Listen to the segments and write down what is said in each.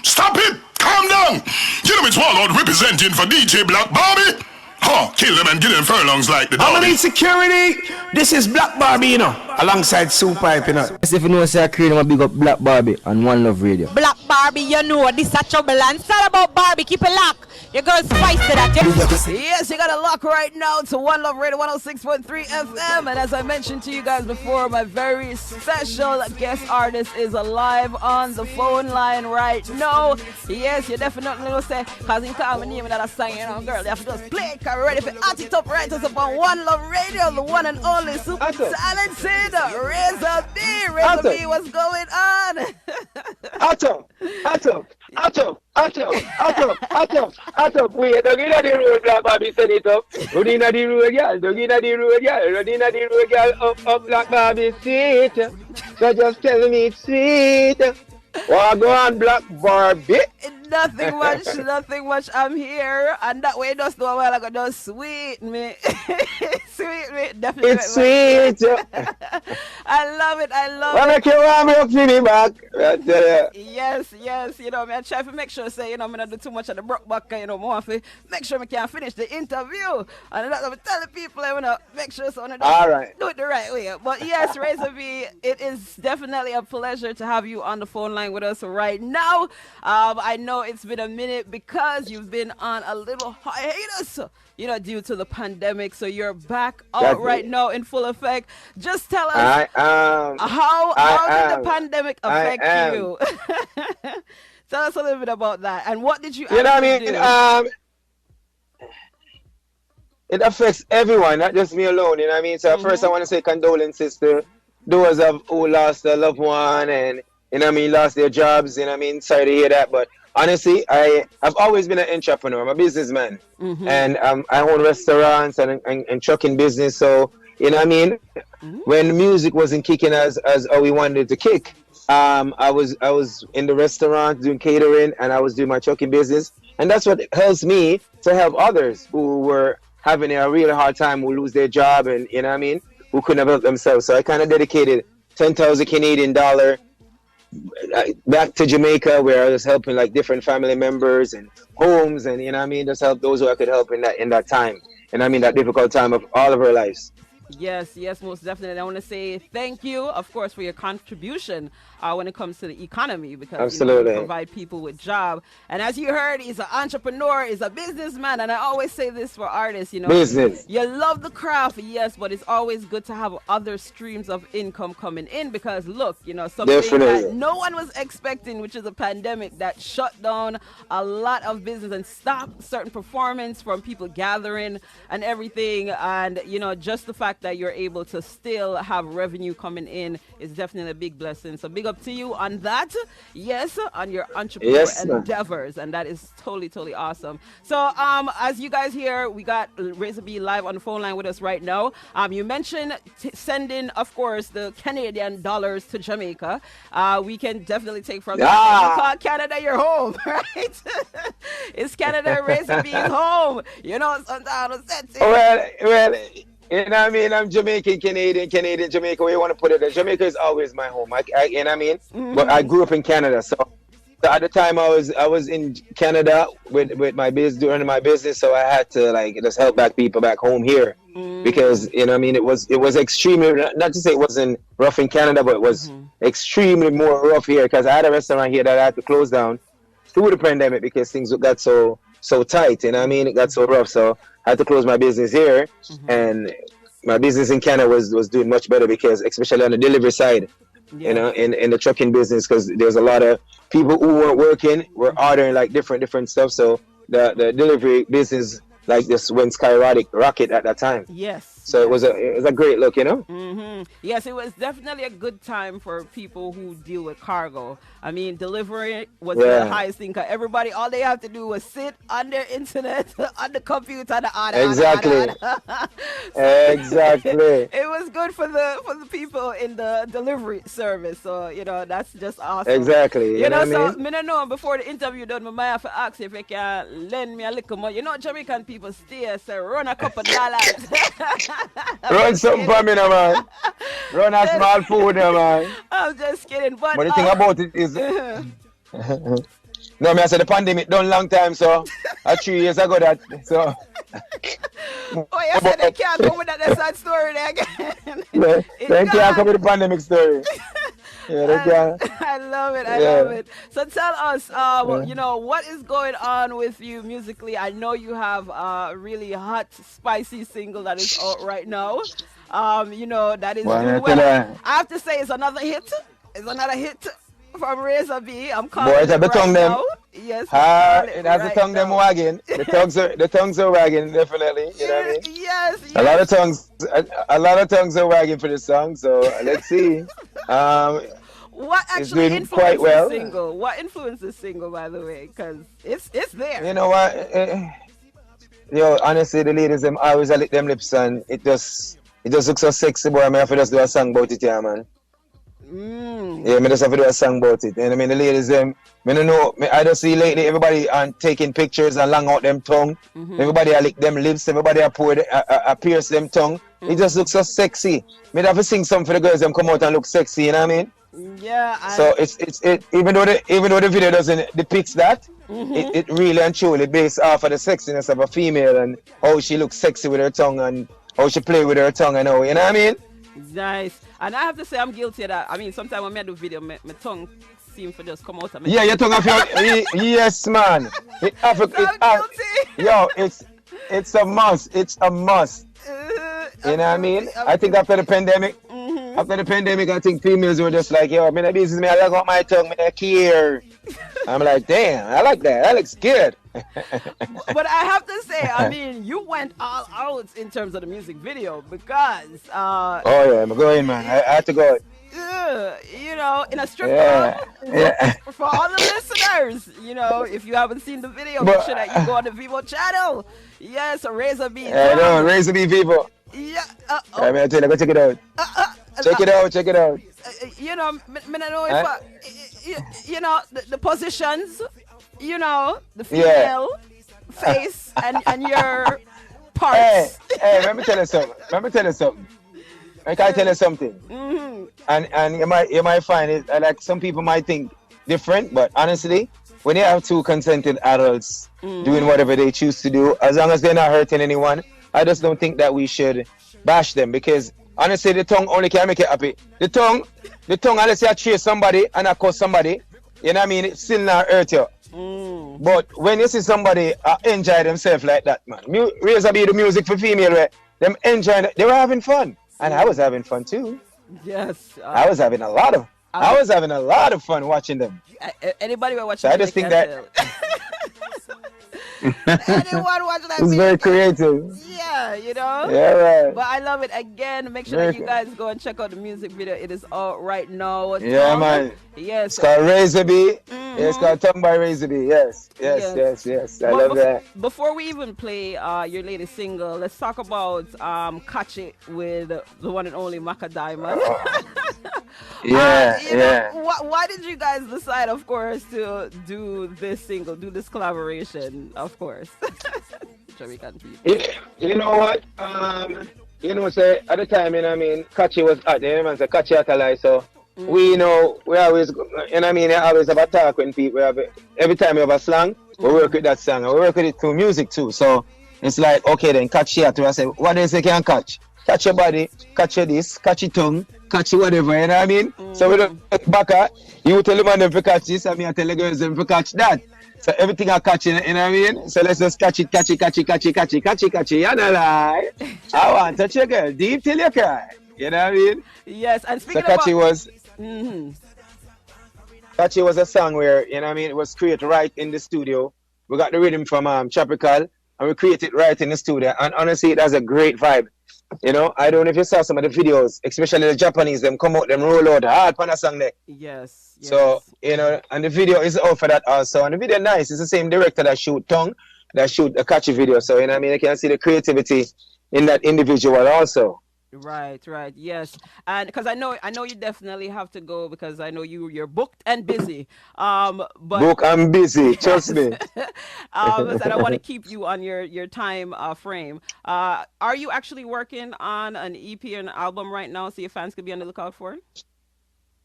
Stop it! Calm down! You know it's Warlord representing for DJ Black Barbie. Huh, kill them and give them furlongs like the dog. How many security? This is Black Barbie, you know, alongside Super, you know. Yes, if you know, say I create, I'm a big up Black Barbie and One Love Radio. Black Barbie, you know, this is a trouble and it's all about Barbie. Keep it locked. Your girl's spice to that. Yes, you got to lock right now to One Love Radio 106.3 FM. And as I mentioned to you guys before, my very special guest artist is alive on the phone line right now. Yes, you definitely know, say, because he called my name and that song, you know, girl, you have to just play it. We're ready for at it up right us up on One Love Radio, the one and only super talented Razor B. Razor B, what's going on? Atom. Wait, don't get the road, Black Barbie set it up. Run inna the road, girl. Don't get the road, girl. Run inna the road, girl. Up, Black Barbie, sweet. So just tell me it's sweet. Well, go on, Black Barbie. Nothing much. I'm here, and that way just know well I got just sweet me, sweet me. Definitely, it's sweet. I love it. Wanna make you warm up to me back? Yes. You know, I try to make sure say I'm not do too much of the broke back. You know, more to make sure I can finish the interview, and that's what I'm telling people. I wanna make sure so I do it the right way. But yes, Razor B, it is definitely a pleasure to have you on the phone line with us right now. I know it's been a minute because you've been on a little hiatus, you know, due to the pandemic. So you're back out right now in full effect. Just tell us how did the pandemic affect you? Tell us a little bit about that. And what did you know what I mean? It affects everyone, not just me alone, you know what I mean? So first I want to say condolences to those who lost their loved one and, you know what I mean, lost their jobs, you know what I mean? Sorry to hear that, but honestly, I've always been an entrepreneur. I'm a businessman, and I own restaurants and trucking business. So you know what I mean. When music wasn't kicking as how we wanted it to kick, I was in the restaurant doing catering, and I was doing my trucking business, and that's what helps me to help others who were having a really hard time, who lose their job, and you know what I mean, who couldn't have helped themselves. So I kind of dedicated 10,000 Canadian dollar back to Jamaica, where I was helping like different family members and homes, and you know what I mean, just help those who I could help in that time, and I mean that difficult time of all of our lives. Yes, most definitely. I want to say thank you, of course, for your contribution when it comes to the economy, because absolutely you provide people with job. And as you heard, he's an entrepreneur, he's a businessman, and I always say this for artists, you know, business. You love the craft, yes, but it's always good to have other streams of income coming in, because look, you know, something that no one was expecting, which is a pandemic that shut down a lot of business and stopped certain performance from people gathering and everything. And you know, just the fact that you're able to still have revenue coming in is definitely a big blessing. So big up to you on that. Yes, on your entrepreneurial endeavors, and that is totally awesome. So as you guys hear, we got Razor B live on the phone line with us right now. You mentioned sending, of course, the Canadian dollars to Jamaica. We can definitely take from that. You call Canada your home, right? It's Canada, Razor B's home. You know, sometimes well, you know what I mean? I'm Jamaican, Canadian, Jamaica. Where you want to put it? Jamaica is always my home. You know what I mean? But I grew up in Canada, so at the time I was in Canada with my business, doing my business. So I had to like just help back people back home here, because you know what I mean. It was extremely, not to say it wasn't rough in Canada, but it was extremely more rough here, because I had a restaurant here that I had to close down through the pandemic because things got so tight. You know what I mean? It got so rough, so I had to close my business here, and my business in Canada was doing much better, because especially on the delivery side, you know, in the trucking business, because there's a lot of people who weren't working, were ordering like different stuff. So the delivery business like just went skyrocket at that time. Yes. So it was a great look, you know. Yes, it was definitely a good time for people who deal with cargo. I mean, delivery was the highest thing. Cause everybody, all they have to do was sit on their internet, on the computer, Exactly. It was good for the people in the delivery service. So you know, that's just awesome. Exactly. You know, so me don't know before the interview done, I have to ask if you can lend me a little more. You know, Jamaican people stay, so run a couple dollars. Run something for me, no, man. Run a small food, no, man. I'm just kidding. But the thing about it is, No, me I said the pandemic done long time, so 3 years ago that so. Oh, you said they can't come with that sad story there again. They can't come with the pandemic story. Yeah, they can. I love it. I love it. So tell us, you know, what is going on with you musically? I know you have a really hot, spicy single that is out right now. You know, that is doing well. I have to say, it's another hit. It's another hit from Razor B. I'm calling it right now. Yes. It has the tongue them wagging. The tongues are wagging, definitely. You know what I mean? Yes. A lot of tongues are wagging for the song. So let's see. What actually influenced the single? What influenced the single, by the way? Because it's there. You know what? Honestly, the ladies them always lick them lips, and it just looks so sexy, boy. I have to just do a song about it, yeah, man. Yeah, I just have to do a song about it. And I mean, the ladies them, I don't know. I just see lately everybody taking pictures and long out them tongue. Everybody lick them lips. Everybody pierce them tongue. It just looks so sexy. I have to sing something for the girls them come out and look sexy. You know what I mean? Yeah. So it's even though the video doesn't depict that, it really and truly based off of the sexiness of a female and how she looks sexy with her tongue and how she play with her tongue and all. You know what I mean? Nice. And I have to say I'm guilty of that. I mean, sometimes when I do video, my tongue seems to just come out of me. Yeah, your tongue of your yes, man. Guilty. Yo, it's a must. It's a must. You know what I mean? I think after the pandemic, I think females were just like, yo, man, this is me. I like out my tongue, man. I care. I'm like, damn, I like that. That looks good. But I have to say, I mean, you went all out in terms of the music video because. Oh yeah, I'm going, man. I had to go. You know, in a strip club. For all the listeners, you know, if you haven't seen the video, make sure that you go on the Vivo channel. Yes, Razor B. I know, Razor B Vivo. Yeah. I mean, I tell you, go check it out. Check it out. You know, I know if you know the positions, you know, the female face and your parts. Hey, let me tell you something. I can tell you something. And you might find it like some people might think different, but honestly, when you have two consented adults doing whatever they choose to do, as long as they're not hurting anyone, I just don't think that we should bash them because honestly, the tongue only can make it happy. The tongue, unless you chase somebody and I cause somebody, you know what I mean, it still not hurt you. But when you see somebody enjoy themselves like that, man, Razor B the music for female, right? Them enjoying it, they were having fun. And I was having fun too. Yes. I was having a lot of fun watching them. Anybody who watching I just think that anyone watching that it's very creative. Yeah, you know? Yeah, right. But I love it. Again, make sure that you guys go and check out the music video. It is out right now. Yeah, man. Yes. It's called Razor B. Yeah, it's called Tongue by Razor B. Yes. I love that. Before we even play your latest single, let's talk about Catch It with the one and only MACKA Diamond. Why did you guys decide, of course, to do this single, do this collaboration, of course? Jamaican people. You know what? Say at the time, you know what I mean, Catchy was out there, man. So Catchy at a lie, so we always, you know what I mean, I always have a talk when people every time we have a slang, we work with that song, and we work with it through music too. So it's like, okay, then Catchy at I say, what do you can catch? Catch your body, catch your this, catch your tongue, catch your whatever, you know what I mean? So we don't back at, you tell the man them to catch this, and me I tell the girls them to catch that. So everything I catch, you know what I mean? So let's just catch it. You know, lie. I want to touch your girl deep till you cry. You know what I mean? Yes, and speaking so Catchy was Catchy was a song where, you know what I mean, it was created right in the studio. We got the rhythm from Tropical, and we created it right in the studio. And honestly, it has a great vibe. You know, I don't know if you saw some of the videos, especially the Japanese, them come out, them roll out hard on a song there. Yes. So, you know, and the video is out for that also. And the video nice. It's the same director that shoot Tongue, that shoot a Catchy video. So, you know what I mean? You can see the creativity in that individual also. Right, yes, and because I know you definitely have to go because I know you're booked and busy. But booked and busy, trust me. So I don't want to keep you on your time frame. Are you actually working on an EP or an album right now, so your fans could be on the lookout for it?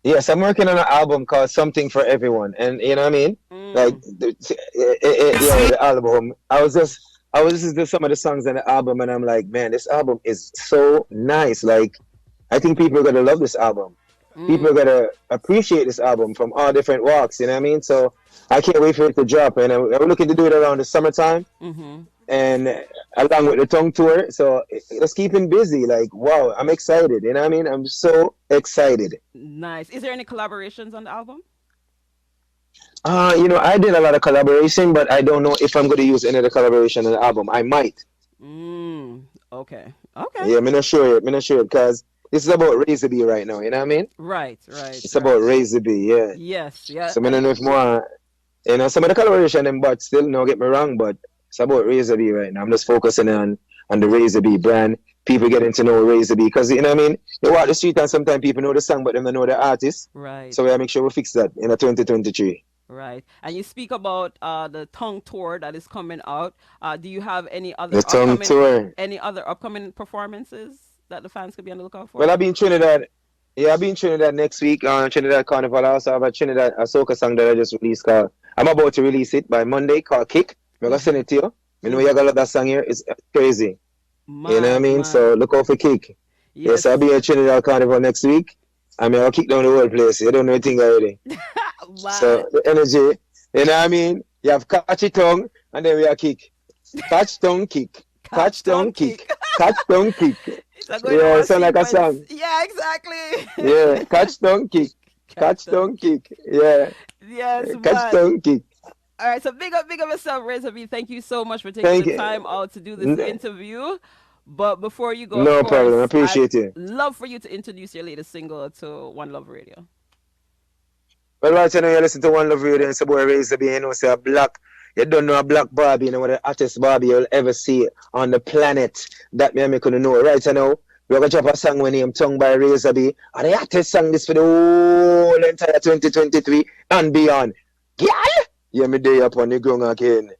Yes, I'm working on an album called Something for Everyone, and you know what I mean. Like the album. I was listening to some of the songs on the album, and I'm like, man, this album is so nice. Like, I think people are gonna love this album. People are gonna appreciate this album from all different walks. You know what I mean? So I can't wait for it to drop, and we're looking to do it around the summertime, and along with the tongue tour. So let's keep him busy. Like, wow, I'm excited. You know what I mean? I'm so excited. Nice. Is there any collaborations on the album? I did a lot of collaboration, but I don't know if I'm going to use any of the collaboration on the album. I might. Okay. Yeah, I'm not sure because this is about Razor B right now. You know what I mean? Right. It's about Razor B, yeah. Yes, yeah. So I don't know if more, some of the collaboration, but still, don't get me wrong, but it's about Razor B right now. I'm just focusing on the Razor B brand. People getting to know Razor B because, you know what I mean? You walk the street and sometimes people know the song, but they don't know the artist. Right. So we gotta make sure we fix that in 2023. Right. And you speak about the tongue tour that is coming out. Do you have any other upcoming performances that the fans could be on the lookout for? Well, I'll be in Trinidad. Yeah, I'll be in Trinidad next week on Trinidad Carnival. I also have a Trinidad soca song that I just released called, I'm about to release it by Monday, called Kick. I'm going to send it to you. You know, you're going to love that song here. It's crazy. You know what I mean? So look out for Kick. Yes, I'll be at Trinidad Carnival next week. I mean, I'll kick down the whole place. You don't know anything already. So the energy, you know what I mean? You have catch it tongue, and then we are kick. Catch tongue, kick. Catch tongue, kick. Catch tongue, kick. Yeah, sound like a song. Yeah, exactly. Yeah, catch tongue, kick. Catch tongue, kick. Yeah. Yes, catch tongue, kick. All right, so big up yourself, Razor B. Thank you so much for taking the time out to do this interview. But before you go, no problem. I appreciate it. Love for you to introduce your latest single to One Love Radio. Well, right now you listen to One Love Radio and it's about Razor B. You know, say a black. You don't know a black Barbie. You know what the hottest Barbie you'll ever see on the planet. That me couldn't know. Right now, we're gonna drop a song when named Tongue by Razor B. And the hottest song this for the whole entire 2023 and beyond. Girl, you me day up on the ground again.